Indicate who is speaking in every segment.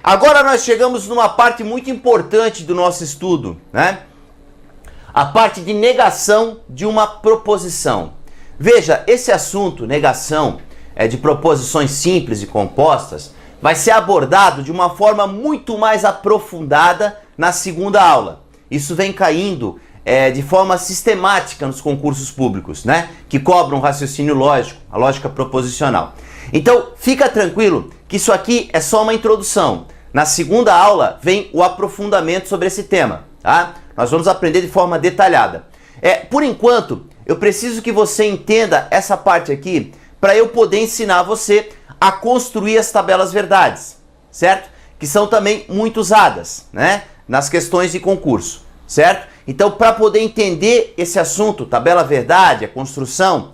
Speaker 1: Agora nós chegamos numa parte muito importante do nosso estudo, né? A parte de negação de uma proposição. Veja, esse assunto, negação de proposições simples e compostas, vai ser abordado de uma forma muito mais aprofundada na segunda aula. Isso vem caindo de forma sistemática nos concursos públicos, né? Que cobram raciocínio lógico, a lógica proposicional. Então, fica tranquilo que isso aqui é só uma introdução. Na segunda aula vem o aprofundamento sobre esse tema, tá? Nós vamos aprender de forma detalhada. Por enquanto, eu preciso que você entenda essa parte aqui para eu poder ensinar você a construir as tabelas verdades, certo? Que são também muito usadas, né? Nas questões de concurso, certo? Então, para poder entender esse assunto, tabela verdade, a construção,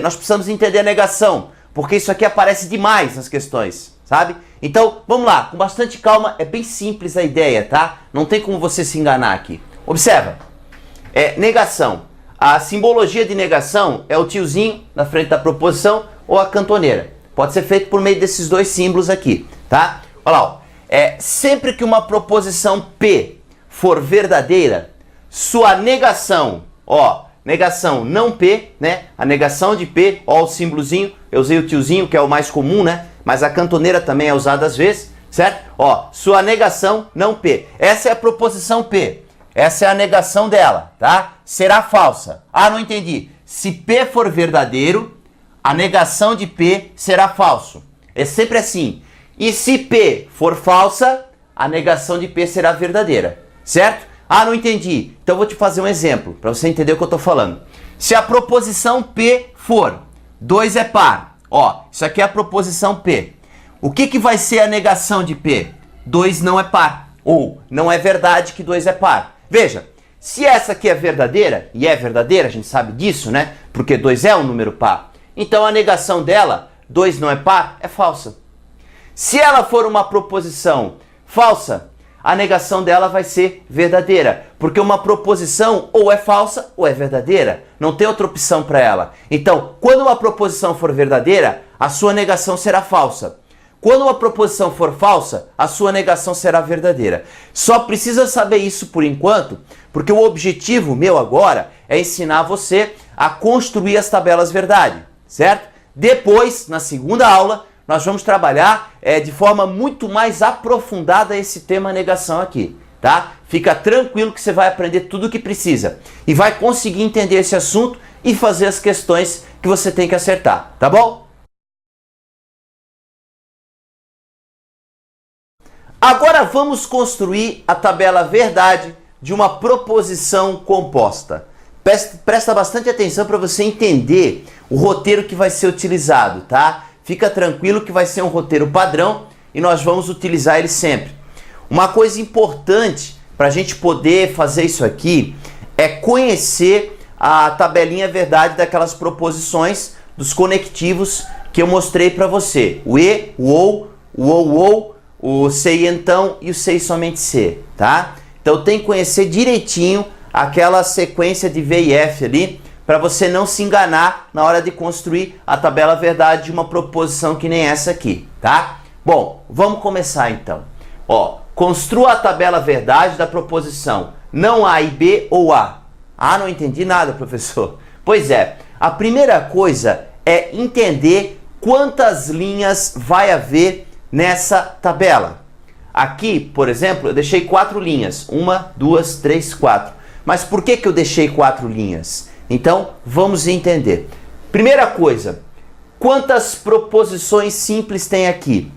Speaker 1: nós precisamos entender a negação, porque isso aqui aparece demais nas questões, sabe? Então, vamos lá, com bastante calma, é bem simples a ideia, tá? Não tem como você se enganar aqui. Observa, negação. A simbologia de negação é o tiozinho na frente da proposição ou a cantoneira. Pode ser feito por meio desses dois símbolos aqui, tá? Olha lá, ó. Sempre que uma proposição P for verdadeira, sua negação, ó, negação não P, né? A negação de P, ó, o símbolozinho, eu usei o tiozinho, que é o mais comum, né? Mas a cantoneira também é usada às vezes, certo? Ó, sua negação não P. Essa é a proposição P. Essa é a negação dela, tá? Será falsa. Ah, não entendi. Se P for verdadeiro, a negação de P será falso. É sempre assim. E se P for falsa, a negação de P será verdadeira, certo? Ah, não entendi. Então eu vou te fazer um exemplo, para você entender o que eu estou falando. Se a proposição P for 2 é par, ó, isso aqui é a proposição P. O que vai ser a negação de P? 2 não é par, ou não é verdade que 2 é par. Veja, se essa aqui é verdadeira, e é verdadeira, a gente sabe disso, né? Porque 2 é um número par. Então a negação dela, 2 não é par, é falsa. Se ela for uma proposição falsa, a negação dela vai ser verdadeira, porque uma proposição ou é falsa ou é verdadeira, não tem outra opção para ela. Então, quando uma proposição for verdadeira, a sua negação será falsa. Quando uma proposição for falsa, a sua negação será verdadeira. Só precisa saber isso por enquanto, porque o objetivo meu agora é ensinar você a construir as tabelas verdade, certo? Depois, na segunda aula, nós vamos trabalhar de forma muito mais aprofundada esse tema negação aqui, tá? Fica tranquilo que você vai aprender tudo o que precisa e vai conseguir entender esse assunto e fazer as questões que você tem que acertar, tá bom? Agora vamos construir a tabela verdade de uma proposição composta. Presta bastante atenção para você entender o roteiro que vai ser utilizado, tá? Fica tranquilo que vai ser um roteiro padrão e nós vamos utilizar ele sempre. Uma coisa importante para a gente poder fazer isso aqui é conhecer a tabelinha verdade daquelas proposições dos conectivos que eu mostrei para você. O e, o ou, o se e então e o se e somente se, tá? Então tem que conhecer direitinho aquela sequência de V e F ali, para você não se enganar na hora de construir a tabela verdade de uma proposição que nem essa aqui, tá? Bom, vamos começar então. Ó, construa a tabela verdade da proposição não A e B ou A. Ah, não entendi nada, professor. Pois é, a primeira coisa é entender quantas linhas vai haver nessa tabela. Aqui, por exemplo, eu deixei 4 linhas. 1, 2, 3, 4. Mas por que eu deixei 4 linhas? Então, vamos entender. Primeira coisa, quantas proposições simples tem aqui?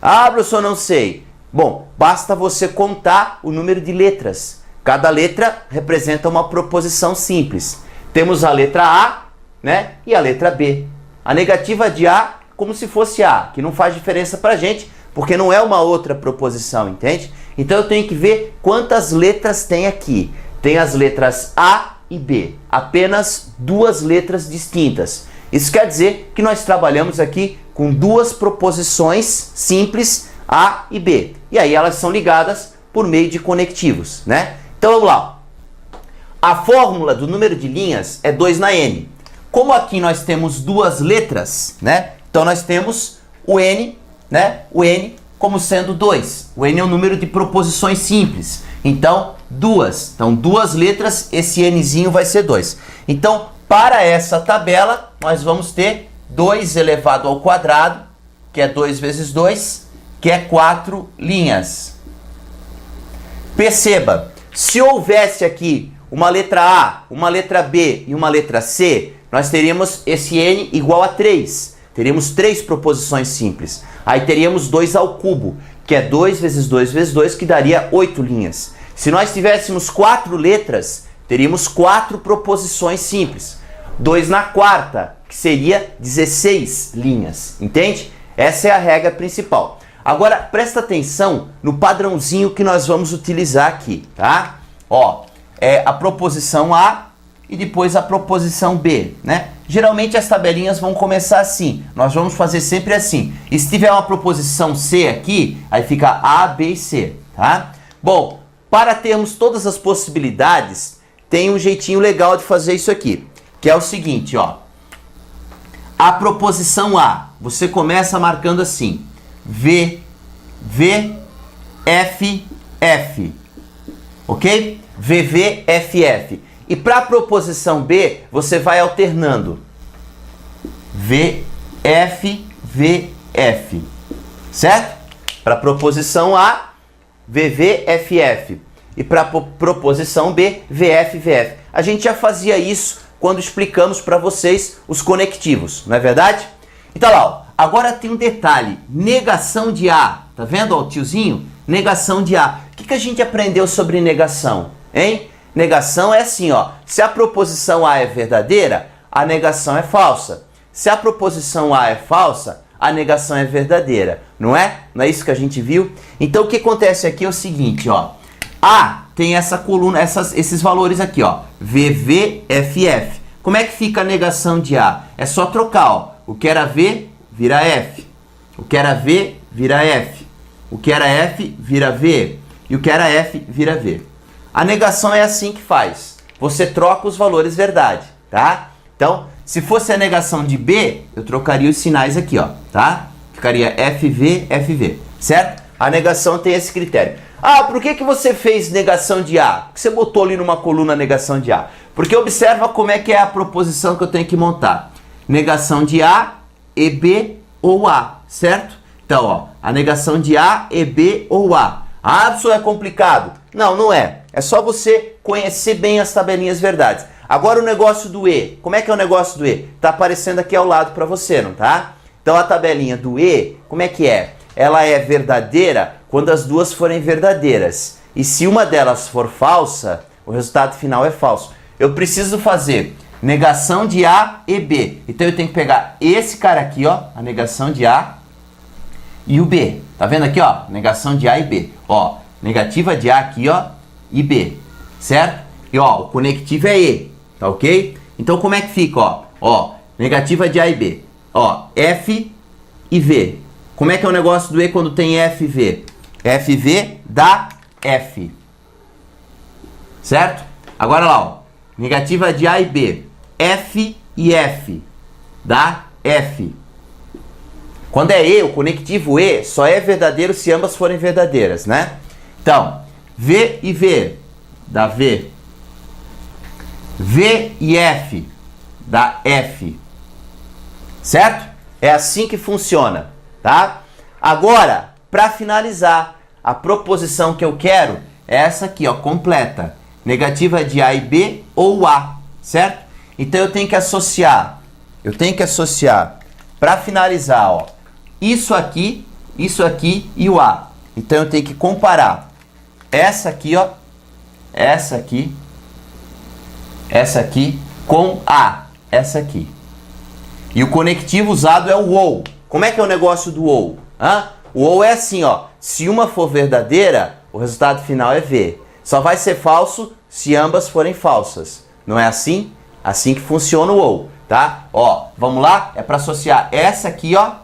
Speaker 1: Ah, professor, não sei. Bom, basta você contar o número de letras. Cada letra representa uma proposição simples. Temos a letra A, né, e a letra B. A negativa de A, como se fosse A, que não faz diferença pra gente, porque não é uma outra proposição, entende? Então eu tenho que ver quantas letras tem aqui. Tem as letras A e B, apenas 2 letras distintas. Isso quer dizer que nós trabalhamos aqui com 2 proposições simples, A e B. E aí elas são ligadas por meio de conectivos, né? Então vamos lá. A fórmula do número de linhas é 2 na N. Como aqui nós temos 2 letras, né? Então nós temos o N, né? O N como sendo 2. O N é um número de proposições simples. Então, 2. Então, 2 letras, esse Nzinho vai ser 2. Então, para essa tabela, nós vamos ter 2 elevado ao quadrado, que é 2 vezes 2, que é 4 linhas. Perceba, se houvesse aqui uma letra A, uma letra B e uma letra C, nós teríamos esse N igual a 3. Teríamos 3 proposições simples. Aí teríamos 2 ao cubo, que é 2 vezes 2 vezes 2, que daria 8 linhas. Se nós tivéssemos 4 letras, teríamos 4 proposições simples. 2 na quarta, que seria 16 linhas. Entende? Essa é a regra principal. Agora, presta atenção no padrãozinho que nós vamos utilizar aqui, tá? Ó, é a proposição A e depois a proposição B, né? Geralmente as tabelinhas vão começar assim. Nós vamos fazer sempre assim. E se tiver uma proposição C aqui, aí fica A, B e C, tá? Bom, para termos todas as possibilidades, tem um jeitinho legal de fazer isso aqui, que é o seguinte, ó. A proposição A, você começa marcando assim: V, V, F, F. Ok? V, V, F, F. E para a proposição B, você vai alternando. V, F, V, F. Certo? Para a proposição A, V, V, F, F. E para a proposição B, V, F, V, F. A gente já fazia isso quando explicamos para vocês os conectivos, não é verdade? Então lá, ó, agora tem um detalhe, negação de A, tá vendo, ó, o tiozinho? Negação de A. O que a gente aprendeu sobre negação, hein? Negação é assim, ó, se a proposição A é verdadeira, a negação é falsa. Se a proposição A é falsa, a negação é verdadeira, não é? Não é isso que a gente viu? Então o que acontece aqui é o seguinte, ó, A tem essa coluna, esses valores aqui, ó, V, V, F, F. Como é que fica a negação de A? É só trocar, ó. O que era V, vira F. O que era V, vira F. O que era F, vira V. E o que era F, vira V. A negação é assim que faz. Você troca os valores verdade, tá? Então, se fosse a negação de B, eu trocaria os sinais aqui, ó, tá? Ficaria FV, FV, certo? A negação tem esse critério. Ah, por que você fez negação de A? Por que você botou ali numa coluna negação de A? Porque observa como é que é a proposição que eu tenho que montar. Negação de A, EB ou A, certo? Então, ó, a negação de A, EB ou A. Ah, isso é complicado. Não, não é. É só você conhecer bem as tabelinhas verdades. Agora o negócio do E. Como é que é o negócio do E? Tá aparecendo aqui ao lado para você, não tá? Então a tabelinha do E, como é que é? Ela é verdadeira quando as duas forem verdadeiras. E se uma delas for falsa, o resultado final é falso. Eu preciso fazer negação de A e B. Então eu tenho que pegar esse cara aqui, ó, a negação de A e o B. Tá vendo aqui, ó? Negação de A e B. Ó, negativa de A aqui, ó, e B. Certo? E ó, o conectivo é E. Tá ok? Então como é que fica, ó? Ó, negativa de A e B. Ó, F e V. Como é que é o negócio do E quando tem F e V? FV dá F. Certo? Agora lá, ó. Negativa de A e B. F e F. Dá F. Quando é E, o conectivo E só é verdadeiro se ambas forem verdadeiras, né? Então, V e V dá V. V e F dá F. Certo? É assim que funciona, tá? Agora, para finalizar, a proposição que eu quero é essa aqui, ó, completa. Negativa de A e B ou A, certo? Então eu tenho que associar, para finalizar, ó, isso aqui e o A. Então eu tenho que comparar essa aqui, ó, essa aqui com A, essa aqui. E o conectivo usado é o OU. Como é que é o negócio do OU? O OU é assim, ó, se uma for verdadeira, o resultado final é V. Só vai ser falso se ambas forem falsas. Não é assim? Assim que funciona o OU, tá? Ó, vamos lá? É para associar essa aqui, ó,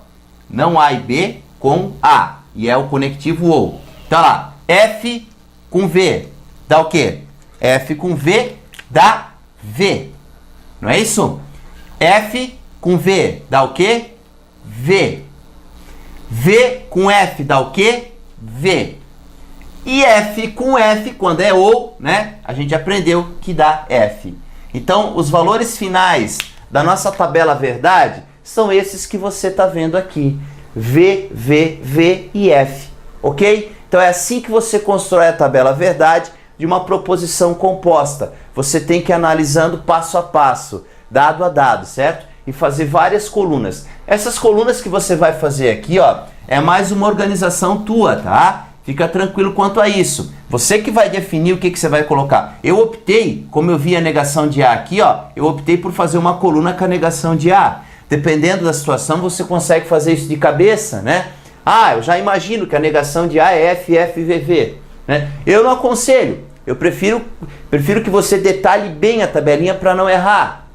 Speaker 1: não A e B, com A. E é o conectivo OU. Então lá, F com V dá o quê? F com V dá V. Não é isso? F com V dá o quê? V. V com F dá o quê? V. E F com F, quando é ou, né? A gente aprendeu que dá F. Então, os valores finais da nossa tabela verdade são esses que você está vendo aqui. V, V, V e F. Ok? Então, é assim que você constrói a tabela verdade de uma proposição composta. Você tem que ir analisando passo a passo, dado a dado, certo? E fazer várias colunas. Essas colunas que você vai fazer aqui, ó, é mais uma organização tua, tá? Fica tranquilo quanto a isso. Você que vai definir o que você vai colocar. Eu optei, como eu vi a negação de A aqui, ó, eu optei por fazer uma coluna com a negação de A. Dependendo da situação, você consegue fazer isso de cabeça, né? Ah, eu já imagino que a negação de A é F, F, V, V. Né? Eu não aconselho. Eu prefiro que você detalhe bem a tabelinha para não errar.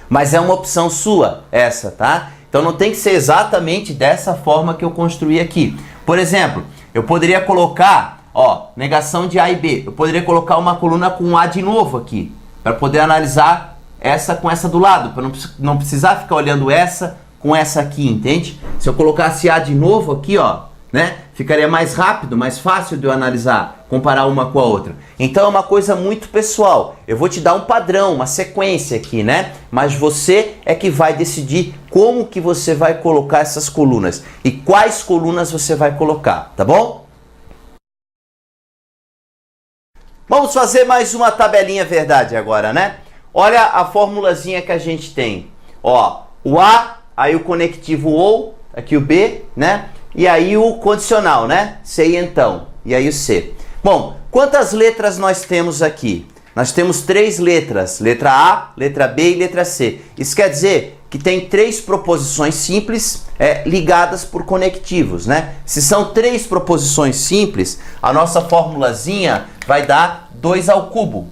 Speaker 1: Mas é uma opção sua, essa, tá? Então não tem que ser exatamente dessa forma que eu construí aqui. Por exemplo, eu poderia colocar, ó, negação de A e B. Eu poderia colocar uma coluna com A de novo aqui, para poder analisar essa com essa do lado, para não precisar ficar olhando essa com essa aqui, entende? Se eu colocasse A de novo aqui, ó, né, ficaria mais rápido, mais fácil de eu analisar, comparar uma com a outra. Então é uma coisa muito pessoal. Eu vou te dar um padrão, uma sequência aqui, né? Mas você é que vai decidir como que você vai colocar essas colunas e quais colunas você vai colocar, tá bom? Vamos fazer mais uma tabelinha verdade agora, né? Olha a formulazinha que a gente tem. Ó, o A, aí o conectivo ou, aqui o B, né? E aí o condicional, né? C e então. E aí o C. Bom, quantas letras nós temos aqui? Nós temos 3 letras. Letra A, letra B e letra C. Isso quer dizer que tem 3 proposições simples ligadas por conectivos, né? Se são 3 proposições simples, a nossa formulazinha vai dar 2 ao cubo.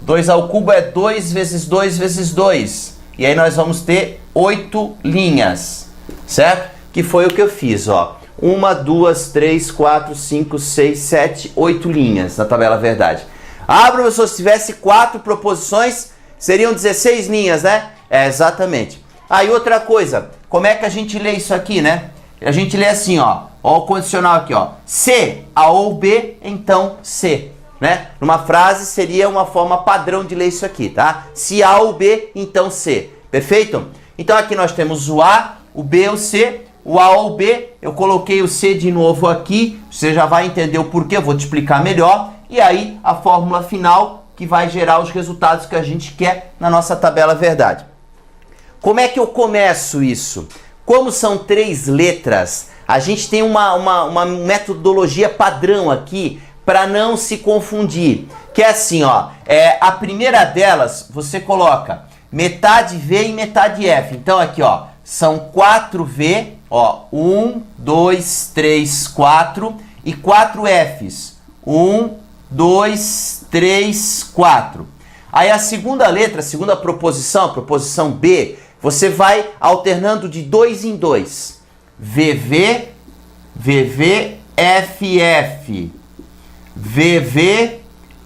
Speaker 1: 2 ao cubo é 2 vezes 2 vezes 2. E aí nós vamos ter 8 linhas, certo? Que foi o que eu fiz, ó. 1, 2, 3, 4, 5, 6, 7, 8 linhas na tabela verdade. Ah, professor, se tivesse 4 proposições, seriam 16 linhas, né? É, exatamente. Aí outra coisa, como é que a gente lê isso aqui, né? A gente lê assim, ó. Ó o condicional aqui, ó. Se A ou B, então C. Né? Numa frase seria uma forma padrão de ler isso aqui, tá? Se A ou B, então C. Perfeito? Então aqui nós temos o A, o B, o C. O A ou B, eu coloquei o C de novo aqui, você já vai entender o porquê, eu vou te explicar melhor. E aí, a fórmula final que vai gerar os resultados que a gente quer na nossa tabela verdade. Como é que eu começo isso? Como são 3 letras, a gente tem uma metodologia padrão aqui para não se confundir. Que é assim, ó, a primeira delas, você coloca metade V e metade F. Então aqui, ó, são 4V, ó, 1, 2, 3, 4 e 4 Fs. 1, 2, 3, 4. Aí a segunda letra, a segunda proposição, a proposição B, você vai alternando de 2 em 2. VV, VV, FF. VV,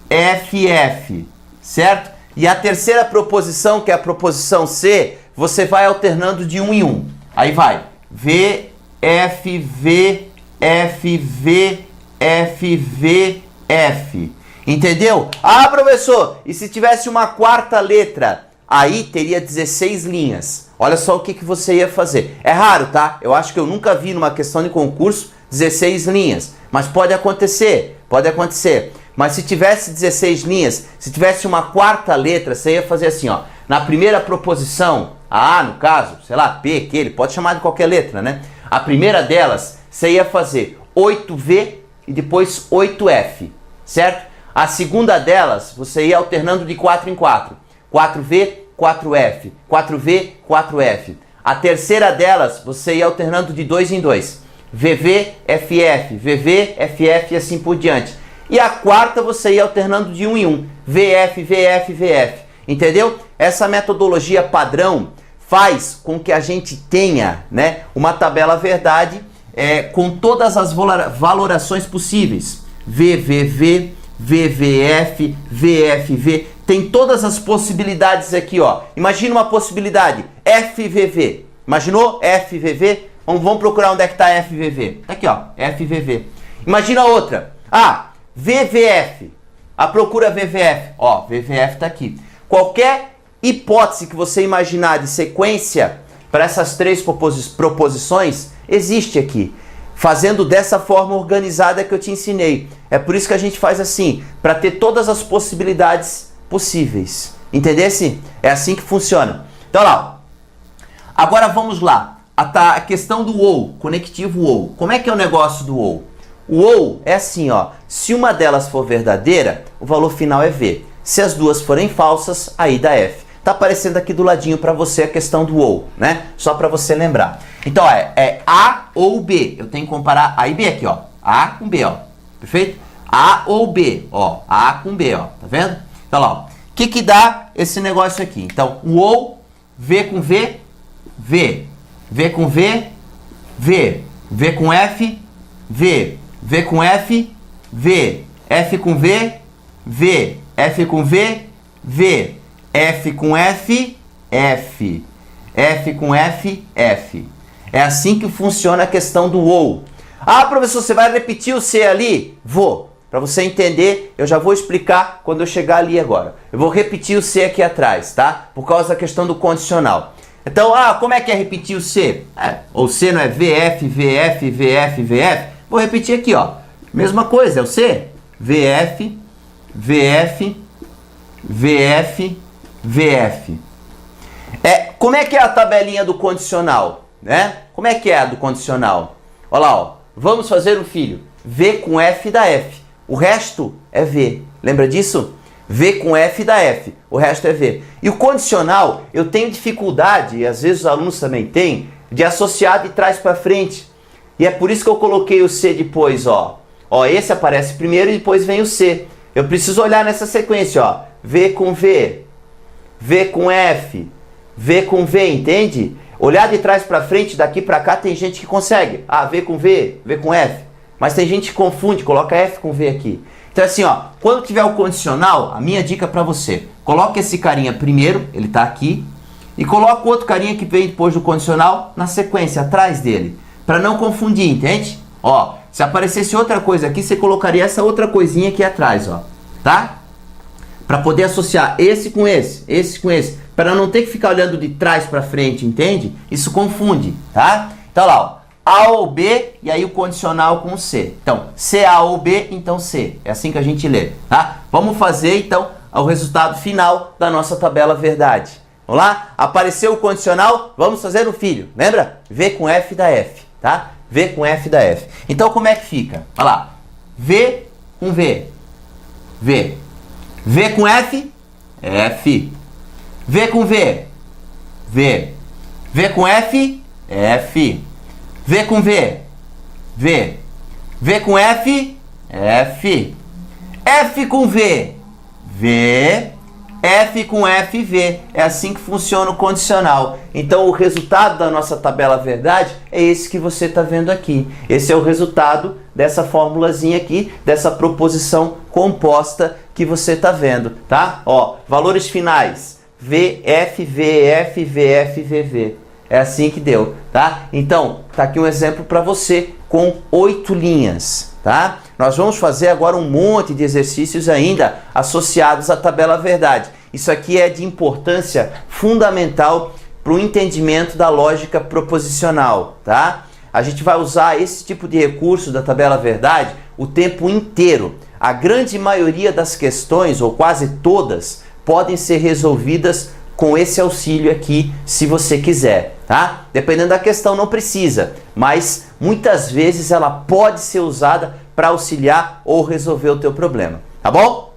Speaker 1: FF. Certo? E a terceira proposição, que é a proposição C, você vai alternando de 1 em 1. Aí vai. V, F, V, F, V, F, V, F. Entendeu? Ah, professor, e se tivesse uma quarta letra? Aí teria 16 linhas. Olha só o que você ia fazer. É raro, tá? Eu acho que eu nunca vi numa questão de concurso 16 linhas. Mas pode acontecer, pode acontecer. Mas se tivesse 16 linhas, se tivesse uma quarta letra, você ia fazer assim, ó. Na primeira proposição, a A no caso, sei lá, P, Q, ele pode chamar de qualquer letra, né? A primeira delas, você ia fazer 8V e depois 8F, certo? A segunda delas, você ia alternando de 4 em 4. 4V, 4F, 4V, 4F. A terceira delas, você ia alternando de 2 em 2. VV, FF, VV, FF e assim por diante. E a quarta você ia alternando de 1 em 1. VF, VF, VF. Entendeu? Essa metodologia padrão faz com que a gente tenha, né, uma tabela verdade com todas as valorações possíveis. VVV, VVF, VFV. Tem todas as possibilidades aqui, ó. Imagina uma possibilidade. FVV. Imaginou? FVV. Vamos procurar onde é que está FVV. Tá aqui, ó, FVV. Imagina outra. VVF. A procura VVF. Ó, VVF está aqui. Qualquer hipótese que você imaginar de sequência para essas três proposições, existe aqui. Fazendo dessa forma organizada que eu te ensinei. É por isso que a gente faz assim, para ter todas as possibilidades possíveis. Entendesse? É assim que funciona. Então lá, ó. Agora vamos lá. A questão do OU, conectivo OU. Como é que é o negócio do OU? O OU é assim, ó. Se uma delas for verdadeira, o valor final é V. Se as duas forem falsas, aí dá F. Tá aparecendo aqui do ladinho para você a questão do OU, né? Só para você lembrar. Então, ó, é A ou B. Eu tenho que comparar A e B aqui, ó. A com B, ó. Perfeito? A ou B, ó. A com B, ó. Tá vendo? Então, lá, ó. O que dá esse negócio aqui? Então, o OU, V com V, V. V com V, V. V com F, V. V com F, V. F com V, V. F com V, V. F com F, F. F com F, F. É assim que funciona a questão do OU. Ah, professor, você vai repetir o C ali? Vou. Para você entender, eu já vou explicar quando eu chegar ali agora. Eu vou repetir o C aqui atrás, tá? Por causa da questão do condicional. Então, como é que é repetir o C? O C não é VF, VF, VF, VF? Vou repetir aqui, ó. Mesma coisa, é o C. VF, VF, VF, VF. Como é que é a tabelinha do condicional, né? Como é que é a do condicional? Olha lá, ó. Vamos fazer um filho. V com F dá F. O resto é V. Lembra disso? V com F dá F. O resto é V. E o condicional, eu tenho dificuldade, e às vezes os alunos também têm, de associar de trás para frente. E é por isso que eu coloquei o C depois, ó. Ó, esse aparece primeiro e depois vem o C. Eu preciso olhar nessa sequência, ó. V com V. V com F. V com V, entende? Olhar de trás para frente, daqui para cá, tem gente que consegue. V com V, V com F. Mas tem gente que confunde, coloca F com V aqui. Então assim, ó, quando tiver o condicional, a minha dica para você, coloca esse carinha primeiro, ele tá aqui, e coloca o outro carinha que vem depois do condicional na sequência, atrás dele, para não confundir, entende? Ó, se aparecesse outra coisa aqui, você colocaria essa outra coisinha aqui atrás, ó, tá? Para poder associar esse com esse com esse, para não ter que ficar olhando de trás para frente, entende? Isso confunde, tá? Então lá, ó, A ou B, e aí o condicional com C. Então, C A ou B, então C. É assim que a gente lê, tá? Vamos fazer, então, o resultado final da nossa tabela verdade. Vamos lá? Apareceu o condicional, vamos fazer o filho. Lembra? V com F dá F, tá? V com F dá F. Então, como é que fica? Olha lá. V com V. V. V com F, F. V com V, V. V com F, F. V com V, V. V com F, F. F com V, V. F com F, V. É assim que funciona o condicional. Então o resultado da nossa tabela verdade é esse que você está vendo aqui. Esse é o resultado dessa formulazinha aqui, dessa proposição composta que você está vendo, tá? Ó, valores finais. VF, VF, VF, VV. É assim que deu, tá? Então, tá aqui um exemplo para você com 8 linhas, tá? Nós vamos fazer agora um monte de exercícios ainda associados à tabela verdade. Isso aqui é de importância fundamental para o entendimento da lógica proposicional, tá? A gente vai usar esse tipo de recurso da tabela verdade o tempo inteiro. A grande maioria das questões, ou quase todas, podem ser resolvidas com esse auxílio aqui, se você quiser, tá? Dependendo da questão, não precisa, mas muitas vezes ela pode ser usada para auxiliar ou resolver o teu problema, tá bom?